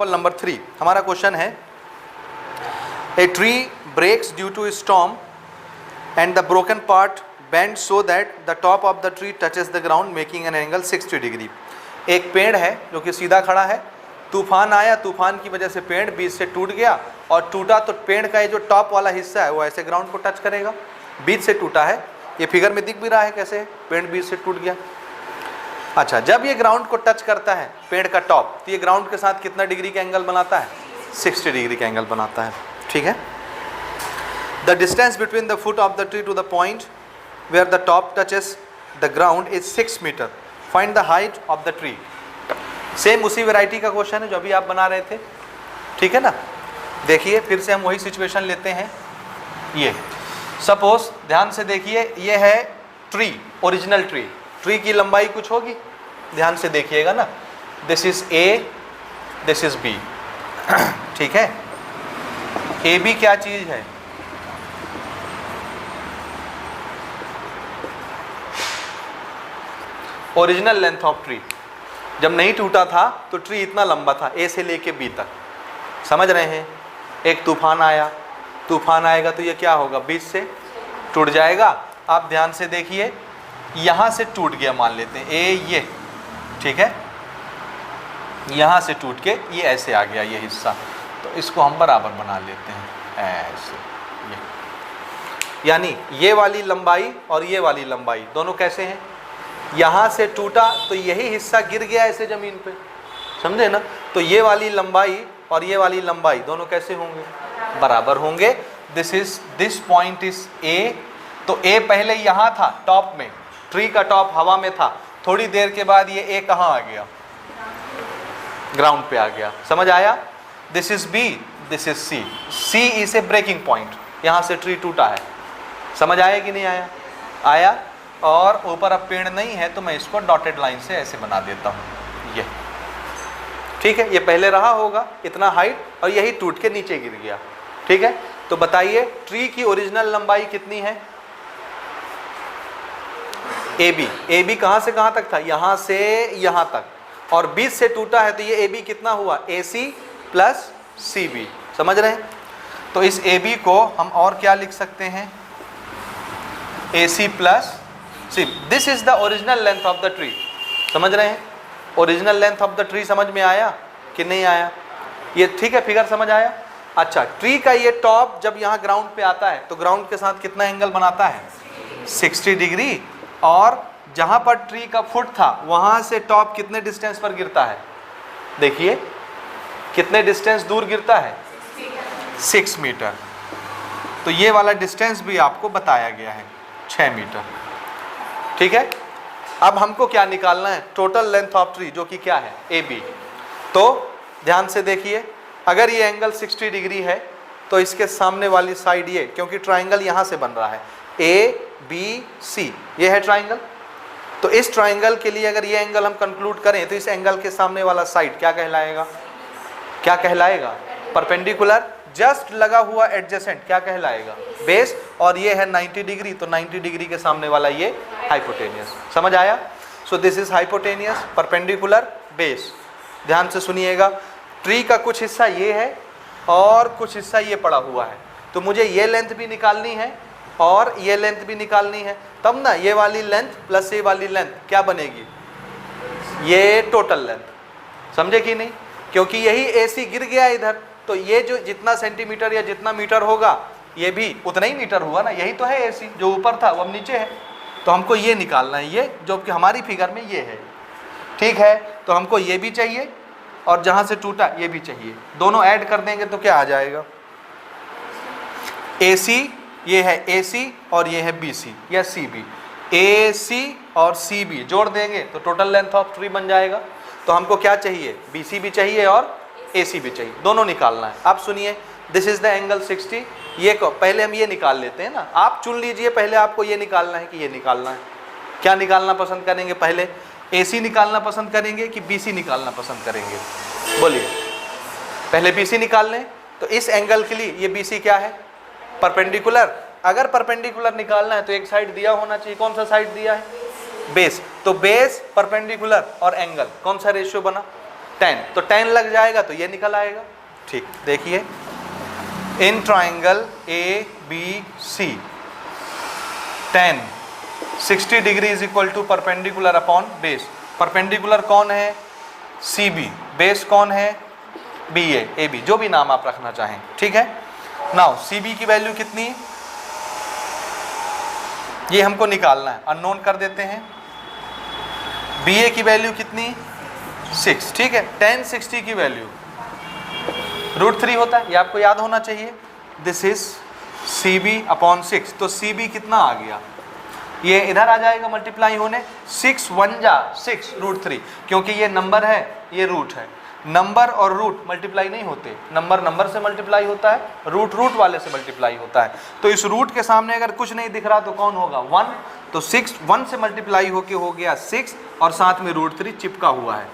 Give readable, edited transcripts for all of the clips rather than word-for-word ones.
Example number 3, हमारा question है a tree breaks due to storm and the broken part bend so that the top of the tree touches the ground making an angle 60 degree. एक पेड़ है जो कि सीधा खड़ा है, तूफान आया, तूफान की वजह से पेड़ बीच से टूट गया, और टूटा तो पेड़ का ये जो टॉप वाला हिस्सा है वो ऐसे ग्राउंड को टच करेगा, बीच से टूटा है, ये फिगर में दिख भी रहा है कैसे पेड़ बीच से टूट गया। अच्छा, जब ये ग्राउंड को टच करता है पेड़ का टॉप, तो ये ग्राउंड के साथ कितना डिग्री का एंगल बनाता है? 60 डिग्री का एंगल बनाता है। ठीक है। The distance between the foot of the tree to the point where the top touches the ground is 6 metre. Find the height of the tree. Same उसी वैरायटी का क्वेश्चन है जो अभी आप बना रहे थे। ठीक है ना। देखिए फिर से हम वही सिचुएशन लेते हैं। ये सपोज ध्यान से देखिए, ये है ट्री, ओरिजिनल ट्री। ट्री की लंबाई कुछ होगी, ध्यान से देखिएगा ना। This is A, this is B. ठीक है। ए बी क्या चीज है? Original length of tree. जब नहीं टूटा था तो ट्री इतना लंबा था, ए से लेके बी तक। समझ रहे हैं। एक तूफान आया, तूफान आएगा तो ये क्या होगा? बीच से टूट जाएगा। आप ध्यान से देखिए, यहाँ से टूट गया मान लेते हैं ए, ये ठीक है, यहाँ से टूट के ये ऐसे आ गया ये हिस्सा, तो इसको हम बराबर बना लेते हैं ऐसे। ये यानी ये वाली लंबाई और ये वाली लंबाई दोनों कैसे हैं? यहाँ से टूटा तो यही हिस्सा गिर गया ऐसे ज़मीन पे, समझे ना। तो ये वाली लंबाई और ये वाली लंबाई दोनों कैसे होंगे? बराबर होंगे। This point is a. तो ए पहले यहाँ था टॉप में, ट्री का टॉप हवा में था, थोड़ी देर के बाद ये ए कहाँ आ गया? ग्राउंड पे आ गया। समझ आया। This is B, this is C. C is a breaking point, यहाँ से ट्री टूटा है। समझ आया कि नहीं आया? आया। और ऊपर अब पेड़ नहीं है तो मैं इसको डॉटेड लाइन से ऐसे बना देता हूँ ये। ठीक है। ये पहले रहा होगा इतना हाइट और यही टूट के नीचे गिर गया। ठीक है। तो बताइए ट्री की ओरिजिनल लंबाई कितनी है? A B. ए बी कहाँ से कहाँ तक था? यहाँ से यहाँ तक, और बीच से टूटा है तो ये ए बी कितना हुआ? ए सी प्लस सी बी। समझ रहे हैं। तो इस ए बी को हम और क्या लिख सकते हैं? A C plus C. This is the original length of the tree. समझ रहे हैं। Original length of the tree समझ में आया कि नहीं आया? ये ठीक है, फिगर समझ आया। अच्छा, ट्री का ये टॉप जब यहाँ ग्राउंड पे आता है तो ग्राउंड के साथ कितना एंगल बनाता है? 60 डिग्री। और जहाँ पर ट्री का फुट था वहाँ से टॉप कितने डिस्टेंस पर गिरता है? देखिए कितने डिस्टेंस दूर गिरता है? 6 मीटर। तो ये वाला डिस्टेंस भी आपको बताया गया है 6 मीटर। ठीक है। अब हमको क्या निकालना है? टोटल लेंथ ऑफ ट्री, जो कि क्या है? A B. तो ध्यान से देखिए, अगर ये एंगल 60 डिग्री है तो इसके सामने वाली साइड ये, क्योंकि ट्राइंगल यहाँ से बन रहा है ए बी सी, ये है ट्राइंगल। तो इस ट्राइंगल के लिए अगर ये एंगल हम कंक्लूड करें तो इस एंगल के सामने वाला साइड क्या कहलाएगा? क्या कहलाएगा? परपेंडिकुलर। जस्ट लगा हुआ एडजेसेंट क्या कहलाएगा? बेस। और ये है 90 डिग्री, तो 90 डिग्री के सामने वाला ये हाइपोटेनियस। समझ आया। So this is hypotenuse, perpendicular, base. ध्यान से सुनिएगा, ट्री का कुछ हिस्सा ये है और कुछ हिस्सा ये पड़ा हुआ है, तो मुझे ये लेंथ भी निकालनी है और ये लेंथ भी निकालनी है, तब ना ये वाली लेंथ प्लस ये वाली लेंथ क्या बनेगी? ये टोटल लेंथ। समझे कि नहीं? क्योंकि यही AC गिर गया इधर, तो ये जो जितना सेंटीमीटर या जितना मीटर होगा ये भी उतना ही मीटर हुआ ना। यही तो है AC, जो ऊपर था वो अब नीचे है। तो हमको ये निकालना है, ये जो कि हमारी फिगर में ये है। ठीक है। तो हमको ये भी चाहिए और जहाँ से टूटा ये भी चाहिए। दोनों ऐड कर देंगे तो क्या आ जाएगा? AC, ये है AC और ये है BC या CB। AC और CB जोड़ देंगे तो टोटल लेंथ ऑफ ट्री बन जाएगा। तो हमको क्या चाहिए? BC भी चाहिए और AC भी चाहिए, दोनों निकालना है। आप सुनिए, दिस इज द एंगल 60। ये को पहले हम ये निकाल लेते हैं ना। आप चुन लीजिए, पहले आपको ये निकालना है कि ये निकालना है। क्या निकालना पसंद करेंगे? पहले AC निकालना पसंद करेंगे कि BC निकालना पसंद करेंगे? बोलिए। पहले BC निकाल लें। तो इस एंगल के लिए ये BC क्या है? परपेंडिकुलर। अगर परपेंडिकुलर निकालना है तो एक साइड दिया होना चाहिए। कौन सा साइड दिया है? बेस। तो बेस, परपेंडिकुलर और एंगल, कौन सा रेशियो बना? 10, तो 10 लग जाएगा तो ये निकल आएगा। ठीक, देखिए in triangle A B C 10 60 degree is equal to perpendicular upon base. Perpendicular कौन है? C B. बेस कौन है? बी ए बी, जो भी नाम आप रखना चाहें। ठीक है, नाउ सी बी की वैल्यू कितनी, ये हमको निकालना है, अननोन कर देते हैं। बी ए की वैल्यू कितनी? 6। ठीक है, 10 60 की वैल्यू √3 होता है, ये आपको याद होना चाहिए। This is C B upon 6, तो सी बी कितना आ गया, ये इधर आ जाएगा मल्टीप्लाई होने, 6 1 जा 6 √3, क्योंकि ये नंबर है ये रूट है। नंबर और रूट मल्टीप्लाई नहीं होते, नंबर नंबर से मल्टीप्लाई होता है, रूट रूट वाले से मल्टीप्लाई होता है। तो इस रूट के सामने अगर कुछ नहीं दिख रहा तो कौन होगा? 1, तो 6 1 से मल्टीप्लाई होके हो गया 6 और साथ में √3 चिपका हुआ है।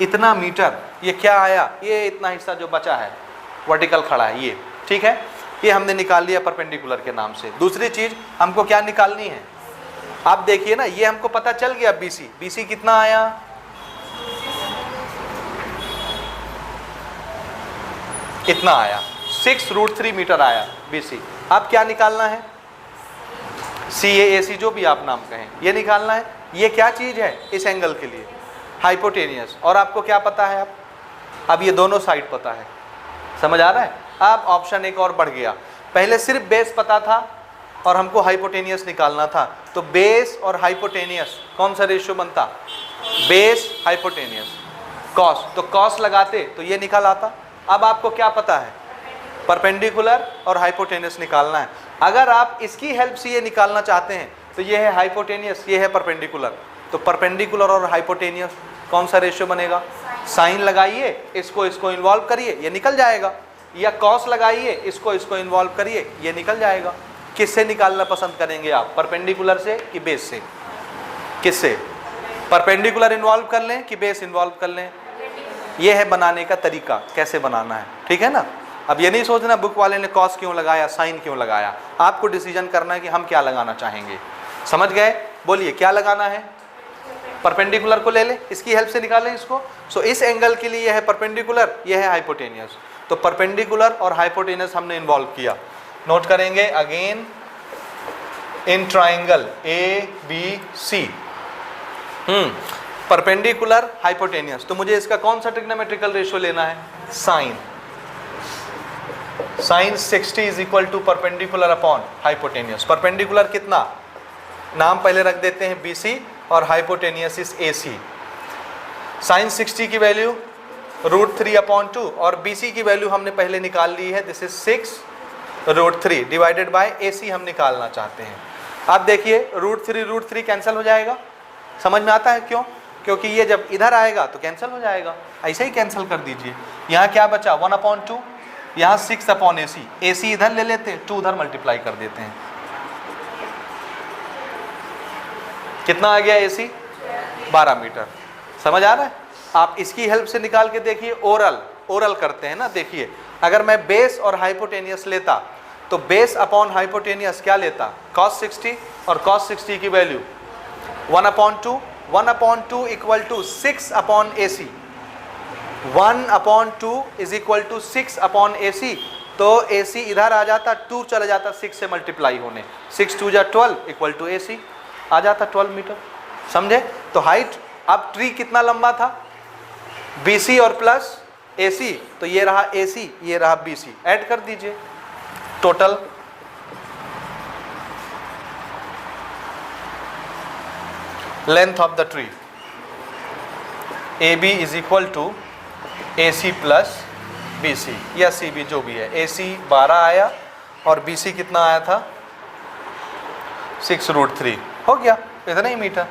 इतना मीटर ये क्या आया, ये इतना हिस्सा जो बचा है वर्टिकल खड़ा है ये। ठीक है, ये हमने निकाल लिया परपेंडिकुलर के नाम से। दूसरी चीज हमको क्या निकालनी है, आप देखिए ना, ये हमको पता चल गया बीसी। बीसी कितना आया? इतना आया, 6 √3 मीटर आया बीसी। अब क्या निकालना है? सी ए सी, जो भी आप नाम कहें, ये निकालना है। ये क्या चीज है इस एंगल के लिए? हाइपोटेनियस। और आपको क्या पता है? अब ये दोनों साइड पता है, समझ आ रहा है? अब ऑप्शन एक और बढ़ गया, पहले सिर्फ बेस पता था और हमको हाइपोटेनियस निकालना था, तो बेस और हाइपोटेनियस कौन सा रेशियो बनता? बेस हाइपोटेनियस कॉस, तो कॉस लगाते तो ये निकल आता। अब आपको क्या पता है? परपेंडिकुलर और हाइपोटेनियस निकालना है। अगर आप इसकी हेल्प से ये निकालना चाहते हैं तो ये है हाइपोटेनियस, ये है परपेंडिकुलर, तो परपेंडिकुलर और हाइपोटेनियस कौन सा रेशियो बनेगा? साइन लगाइए, इसको इसको इन्वॉल्व करिए, ये निकल जाएगा, या कॉस लगाइए, इसको इसको इन्वॉल्व करिए, ये निकल जाएगा। किससे निकालना पसंद करेंगे आप, परपेंडिकुलर से कि बेस से? किससे? परपेंडिकुलर इन्वॉल्व कर लें कि बेस इन्वॉल्व कर लें? ये है बनाने का तरीका, कैसे बनाना है। ठीक है ना, अब ये नहीं सोचना बुक वाले ने कॉस क्यों लगाया, साइन क्यों लगाया, आपको डिसीजन करना है कि हम क्या लगाना चाहेंगे। समझ गए? बोलिए क्या लगाना है? परपेंडिकुलर को ले ले, इसकी हेल्प से निकालें इसको। सो इस एंगल के लिए यह है परपेंडिकुलर, यह है हाइपोटेनियस, तो परपेंडिकुलर और हाइपोटेनियस हमने इन्वॉल्व किया। नोट करेंगे again, in triangle A B C perpendicular hypotenuse, तो मुझे इसका कौन सा ट्रिग्नोमेट्रिकल रेशियो लेना है? Sine. Sine 60 is equal to perpendicular upon hypotenuse. Perpendicular कितना, नाम पहले रख देते हैं BC, और हाइपोटेनियस इज AC। साइन 60 की वैल्यू √3/2 और BC की वैल्यू हमने पहले निकाल ली है, this is 6 √3 divided by AC हम निकालना चाहते हैं। अब देखिए √3 कैंसिल हो जाएगा, समझ में आता है क्यों? क्योंकि ये जब इधर आएगा तो कैंसिल हो जाएगा, ऐसे ही कैंसिल कर दीजिए। यहाँ क्या बचा? 1/2, यहाँ 6/AC। AC इधर ले लेते, 2 उधर मल्टीप्लाई कर देते हैं, कितना आ गया AC? 12 मीटर। समझ आ रहा है? आप इसकी हेल्प से निकाल के देखिए, ओरल करते हैं ना। देखिए अगर मैं बेस और हाइपोटेनियस लेता तो बेस अपॉन हाइपोटेनियस क्या लेता? cos 60, और cos 60 की value 1/2, 1/2 equal to 6/AC। 1/2 is equal to 6/AC, तो AC इधर आ जाता, 2 चला जाता 6 से मल्टीप्लाई होने, 6 2 जा 12 इक्वल टू AC आ जाता 12 मीटर। समझे? तो हाइट, अब ट्री कितना लंबा था? BC और प्लस AC, तो ये रहा AC, ये रहा BC, ऐड कर दीजिए total. Length of the tree AB is equal to AC plus BC या CB, जो भी है। AC 12 आया और BC कितना आया था? 6 √3 हो गया, इतना ही मीटर।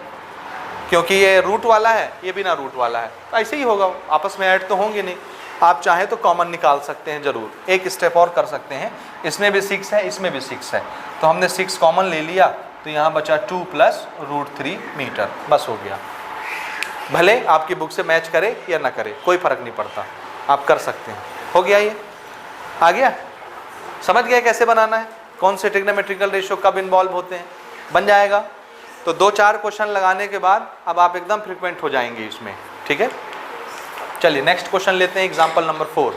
क्योंकि ये रूट वाला है, ये बिना रूट वाला है, ऐसे ही होगा, आपस में ऐड तो होंगे नहीं। आप चाहें तो कॉमन निकाल सकते हैं, ज़रूर एक स्टेप और कर सकते हैं। इसमें भी 6 है, इसमें भी 6 है, तो हमने 6 कॉमन ले लिया, तो यहाँ बचा 2 प्लस √3 मीटर, बस हो गया। भले आपकी बुक से मैच करे या ना करे, कोई फ़र्क नहीं पड़ता, आप कर सकते हैं। हो गया, ये आ गया, समझ गए कैसे बनाना है, कौन से ट्रिग्नोमेट्रिकल रेशियो कब इन्वॉल्व होते हैं, बन जाएगा। तो 2-4 क्वेश्चन लगाने के बाद अब आप एकदम फ्रिक्वेंट हो जाएंगे इसमें। ठीक है, चलिए नेक्स्ट क्वेश्चन लेते हैं, एग्जाम्पल नंबर 4।